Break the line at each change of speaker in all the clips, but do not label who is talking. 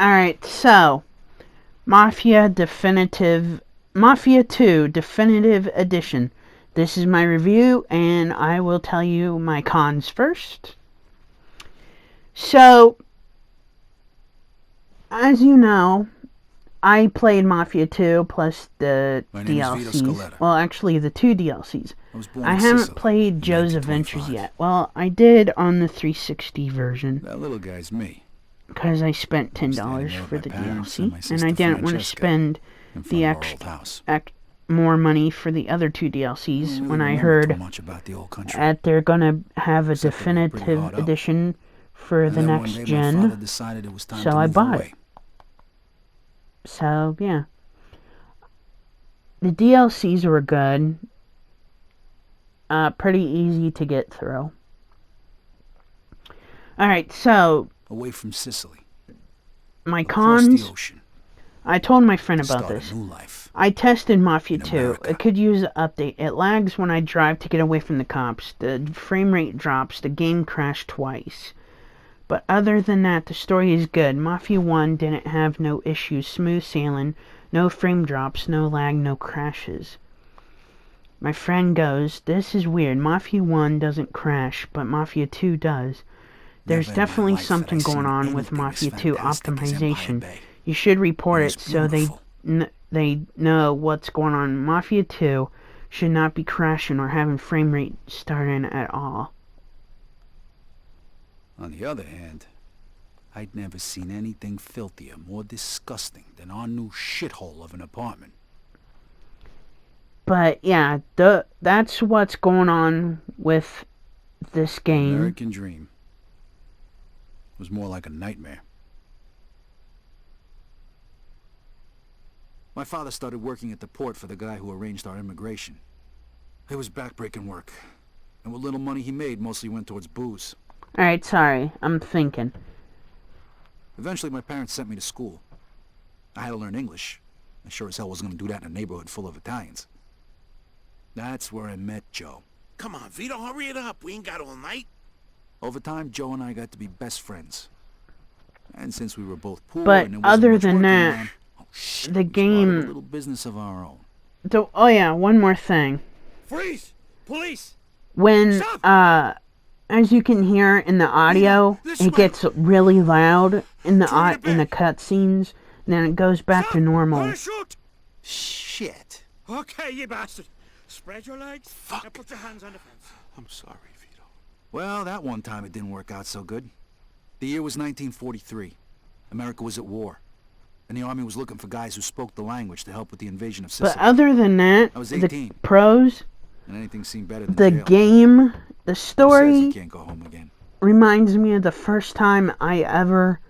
Alright, so Mafia 2 Definitive Edition. This is my review, and I will tell you my cons first. So, as you know, I played Mafia 2 plus the DLCs. Well, actually, the 2 DLCs. I haven't played Joe's Adventures yet. Well, I did on the 360 version.
That little guy's me.
Because I spent $10 for the DLC, and I didn't want to spend the more money for the other 2 DLCs when I heard that they're gonna have a definitive edition for the next gen, so I bought it. So, yeah. The DLCs were good. Pretty easy to get through. Alright, so
away from Sicily.
My cons. I told my friend about this. I tested Mafia 2. It could use an update. It lags when I drive to get away from the cops. The frame rate drops. The game crashed twice. But other than that, the story is good. Mafia 1 didn't have no issues. Smooth sailing. No frame drops. No lag. No crashes. My friend goes, "This is weird. Mafia 1 doesn't crash, but Mafia 2 does. There's definitely something going on with Mafia 2 optimization. You should report it so they know what's going on. Mafia 2 should not be crashing or having frame rate starting at all."
On the other hand, I'd never seen anything filthier, more disgusting than our new shithole of an apartment.
But yeah, that's what's going on with this game.
American dream. It was more like a nightmare. My father started working at the port for the guy who arranged our immigration. It was backbreaking work, and what little money he made mostly went towards booze.
Alright, sorry, I'm thinking.
Eventually my parents sent me to school. I had to learn English. I sure as hell wasn't going to do that in a neighborhood full of Italians. That's where I met Joe.
Come on, Vito, hurry it up. We ain't got all night.
Over time, Joe and I got to be best friends. And since we were both poor,
but
and
other than that, the game,
a little business of our own.
Oh yeah, one more thing.
Freeze! Police!
When as you can hear in the audio, it gets really loud in the cutscenes. Then it goes back to normal.
Shit.
Okay, you bastard. Spread your legs.
Fuck.
And put your hands on the fence.
I'm sorry, Vito. Well, that one time it didn't work out so good. The year was 1943. America was at war. And the army was looking for guys who spoke the language to help with the invasion of Sicily.
But other than that,
I was 18.
The pros,
and anything seemed better than
the
jail.
game, the story
you can't go home again.
Reminds me of the first time I ever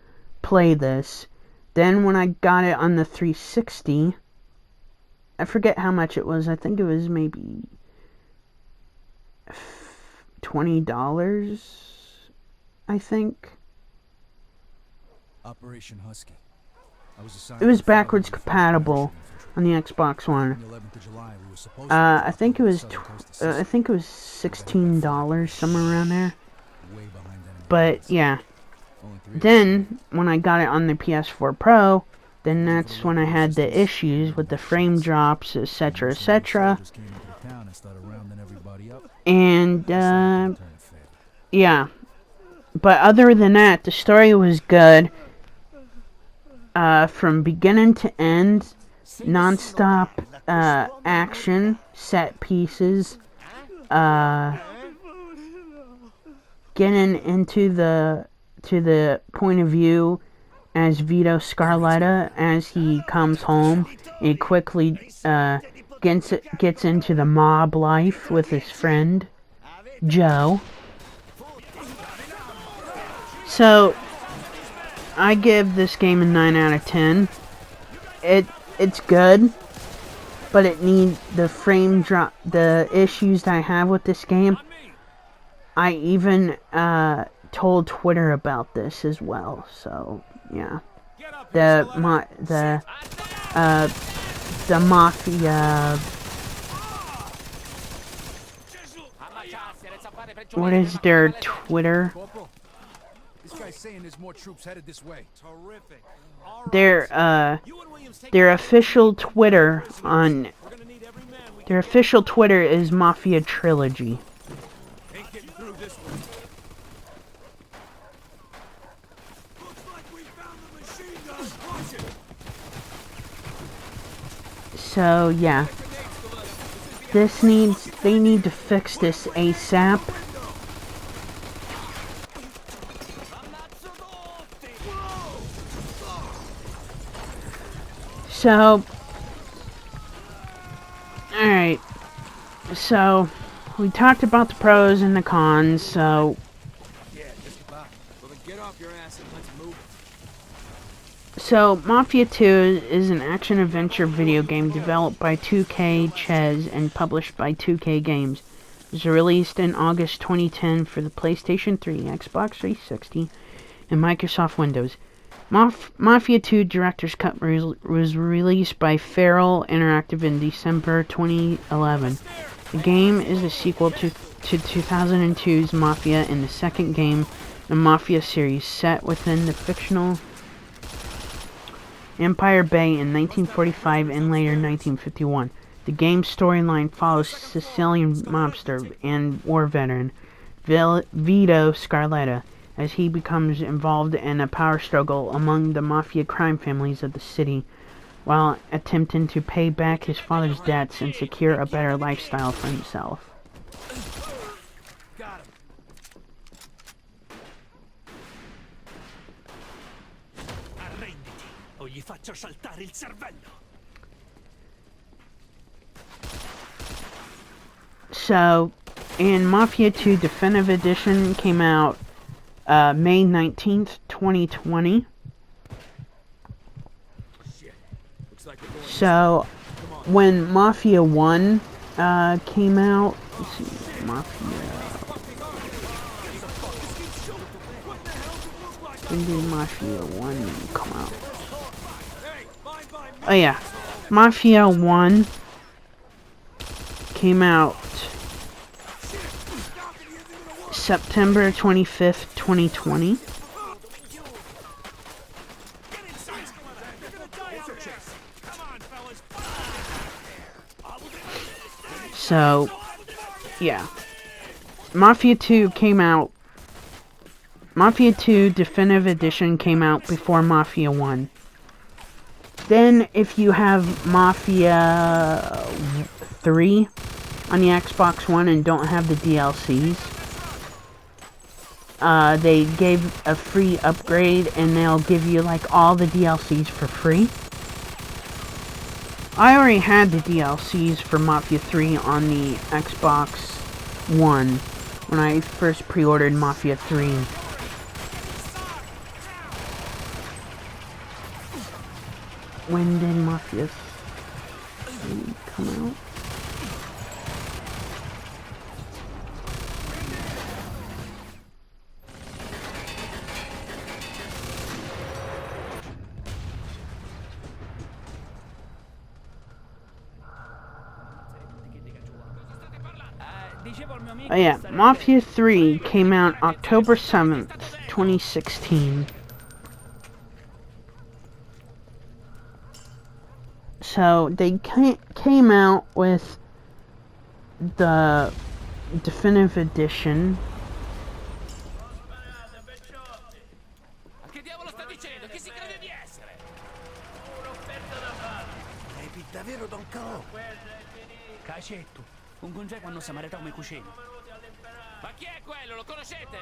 played this. Then when I got it on the 360, I forget how much it was. I think it was maybe $20, I think.
Operation Husky.
It was backwards compatible on the Xbox One. I think it was $16, somewhere around there. But yeah. Then when I got it on the PS4 Pro, then that's when I had the issues with the frame drops, etc., etc. And yeah. But other than that, the story was good. From beginning to end, non-stop action, set pieces, getting into the point of view as Vito Scarletta as he comes home. He quickly gets into the mob life with his friend Joe. So I give this game a 9 out of 10. It's good, but it needs the frame drop, the issues that I have with this game. I even told Twitter about this as well. So yeah, the Mafia. What is their Twitter?
This guy's saying there's more troops headed this way.
Terrific.
Their official Twitter on their official Twitter is Mafia Trilogy.
Ain't getting through this one. Looks like we found the machine gun. Watch it.
So yeah, they need to fix this ASAP. So, alright, so we talked about the pros and the cons, so
Yeah, just about. Well, then get off your ass and let's move.
So, Mafia 2 is an action-adventure video game developed by 2K Ches and published by 2K Games. It was released in August 2010 for the PlayStation 3, Xbox 360, and Microsoft Windows. Mafia 2 Director's Cut was released by Feral Interactive in December 2011. The game is a sequel to 2002's Mafia and the second game in the Mafia series set within the fictional Empire Bay in 1945 and later 1951. The game's storyline follows Sicilian mobster and war veteran Vito Scarletta as he becomes involved in a power struggle among the mafia crime families of the city while attempting to pay back his father's debts and secure a better lifestyle for himself.
Got him. Arrenditi o gli faccio saltare il cervello.
So, and Mafia 2 Definitive Edition came out May 19th, 2020.
Shit. Looks like we're going.
So, when Mafia 1 came out, let's see, when did Mafia 1 come out? Oh yeah, Mafia 1 came out September 25th, 2020. So, yeah. Mafia 2 came out. Mafia 2 Definitive Edition came out before Mafia 1. Then, if you have Mafia 3 on the Xbox One and don't have the DLCs, they gave a free upgrade and they'll give you like all the DLCs for free. I already had the DLCs for Mafia 3 on the Xbox One when I first pre-ordered Mafia 3. When did Mafia 3 come out? Oh yeah, Mafia 3 came out October 7th, 2016. So they came out with the Definitive Edition.
Che diavolo sta dicendo? Chi si crede di essere? Devi davvero Don Calò? Cacetto, un congeco quando samaritano mi cucina. Ma chi è quello? Lo conoscete?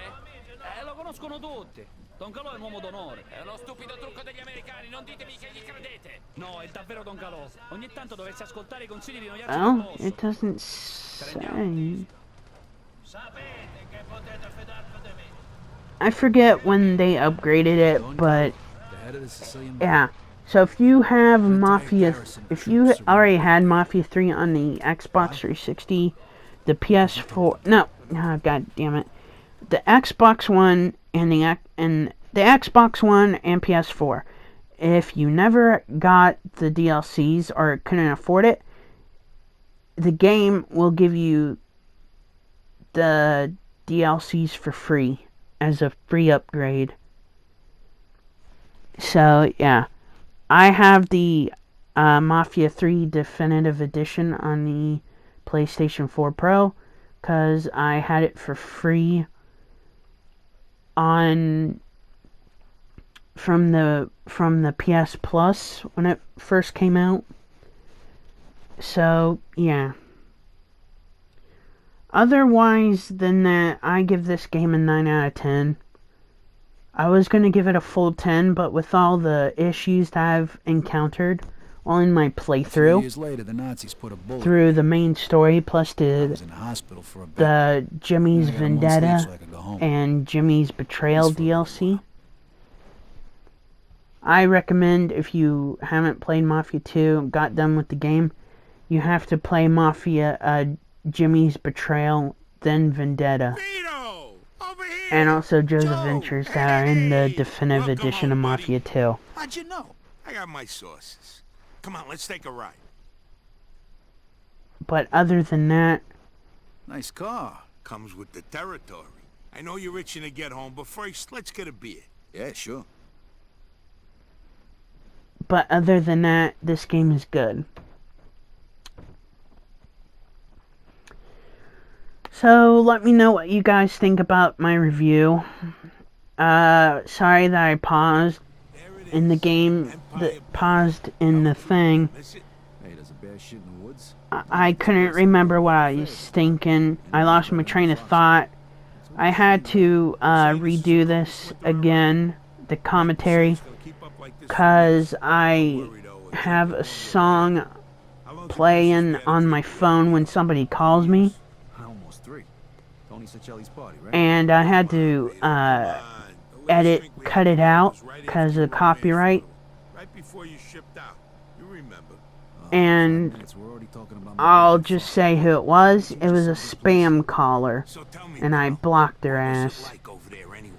Lo conoscono tutti. Don Calò è un uomo d'onore. È uno stupido trucco degli americani, non ditemi che gli credete. No, è davvero Don Calò. Ogni tanto dovresti ascoltare I consigli di noiarci del
Well,
posto.
it doesn't say.
Sapete che potete fidarvi di me.
I forget when they upgraded it, but
The head of the Sicilian
yeah. So if you have Mafia, if you already had Mafia 3 on the Xbox 360, the PS4, no, oh, god damn it, the Xbox One and the Xbox One and PS4. If you never got the DLCs or couldn't afford it, the game will give you the DLCs for free as a free upgrade. So yeah, I have the Mafia 3 Definitive Edition on the PlayStation 4 Pro because I had it for free on from the PS Plus when it first came out. So yeah. Otherwise than that, I give this game a 9 out of 10. I was going to give it a full 10, but with all the issues that I've encountered while in my playthrough,
3 years later, the Nazis put a bullet
through the main story, plus
I was in the hospital for a bit.
the Jimmy's
I got 1 sleep
Vendetta
so I could go home.
and Jimmy's Betrayal
Just for a little
DLC.
while.
I recommend, if you haven't played Mafia 2, got done with the game, you have to play Mafia Jimmy's Betrayal, then Vendetta.
Vito! Over here!
And also Joe's
Joe!
Adventures that are in the
Hey!
definitive
Welcome
edition of
home,
Mafia
buddy.
2.
How'd you know? I got my sources. Come on, let's take a ride.
But other than that,
Nice car.
Comes with the territory. I know you're itching to get home, but first, let's get a beer.
Yeah, sure.
this game is good. So let me know what you guys think about my review. Sorry that I paused
There it
in the
is.
game,
Empire
paused in the thing.
Miss it?
Hey, there's a bear shit in the woods.
I couldn't remember what I was thinking. I lost my train of thought. I had to redo this again, the commentary,
It's gonna keep up like this for
because
years.
I
Worried, though, it's
have
gonna
a
be
song
How long do you
playing
think
on my phone when somebody calls me,
Almost 3. Tony Sicelli's party, right?
and I had to edit, cut it out because of copyright.
Right before you shipped out. You remember.
And
5 minutes, we're already talking about my
I'll
big
just
fuck.
say who it was. It was a spam caller,
So tell me,
and I
pal,
blocked their
what was it
ass.
like over there anyway?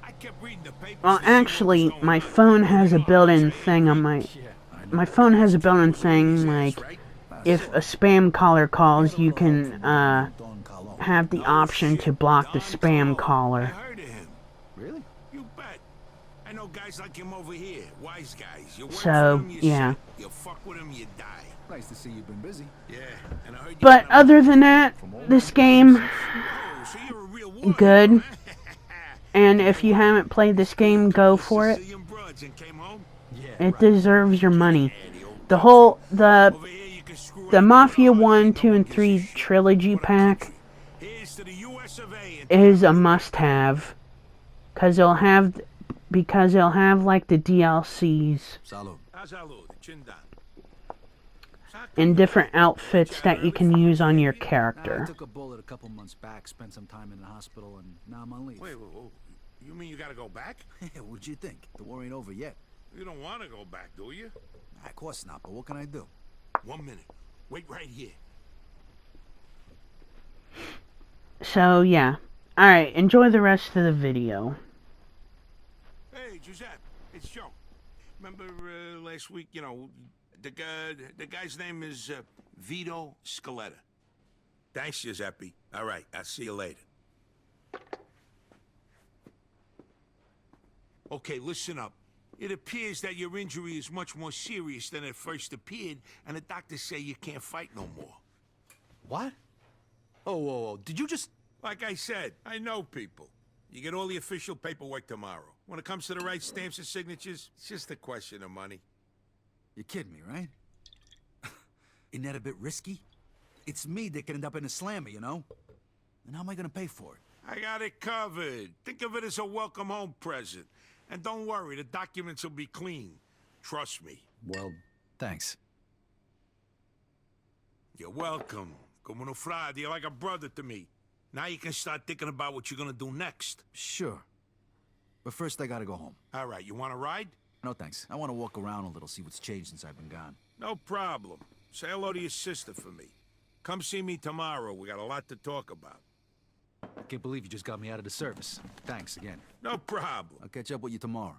I kept reading the papers
Well,
to see what was
actually,
going
my
on.
phone has a
You know,
built-in
it's
thing on my...
I know.
My phone has a built-in thing, like,
right?
if a spam caller calls, you can,
Don Carlo.
have the
No
option
shit.
to block the
Don
spam
Carlo. I
caller.
heard of him.
Really?
You bet. I know guys like him over here. Wise guys. You work
So,
for him, you
yeah.
sit. You fuck with him, you die.
Nice to see you've been busy.
Yeah. And I heard you
But
got a-
other than that, this game,
Oh, so you're a real warrior,
good.
huh?
And if you haven't played this game, go for it.
Sicilian broads and came home?
It deserves your money.
Yeah, old
The
country.
whole, the
Over here you can screw
the
anything
Mafia
on.
1,
No
2,
one
and
gives
3
a shit.
trilogy
What a
pack
country. Here's to the US of A and
is a must-have, because it'll have like the DLCs
Salud.
Salud, chin down.
and different outfits that you can use on your
I
character.
took a bullet a couple months back, spent some time in the hospital, and now I'm on leave.
Wait, you mean you gotta go back?
What'd you think? The war ain't over yet.
You don't want to go back, do you?
Of course not, but what can I do?
1 minute. Wait right here.
So yeah. Alright, enjoy the rest of the video.
Hey, Giuseppe, it's Joe. Remember last week, you know, the guy's name is Vito Scaletta. Thanks, Giuseppe. All right, I'll see you later. Okay, listen up. It appears that your injury is much more serious than it first appeared, and the doctors say you can't fight no more.
What? Oh, whoa, whoa. Did you just...
Like I said, I know people. You get all the official paperwork tomorrow. When it comes to the right stamps and signatures, it's just a question of money.
You're kidding me, right? Isn't that a bit risky? It's me that could end up in a slammer, you know? And how am I gonna pay for it?
I got it covered. Think of it as a welcome home present. And don't worry, the documents will be clean. Trust me.
Well, thanks.
You're welcome. Como no frade, you're like a brother to me. Now you can start thinking about what you're gonna do next.
Sure. But first I gotta go home.
All right, you want to ride?
No thanks. I wanna walk around a little, see what's changed since I've been gone.
No problem. Say hello to your sister for me. Come see me tomorrow. We got a lot to talk about.
I can't believe you just got me out of the service. Thanks again.
No problem.
I'll catch up with you tomorrow.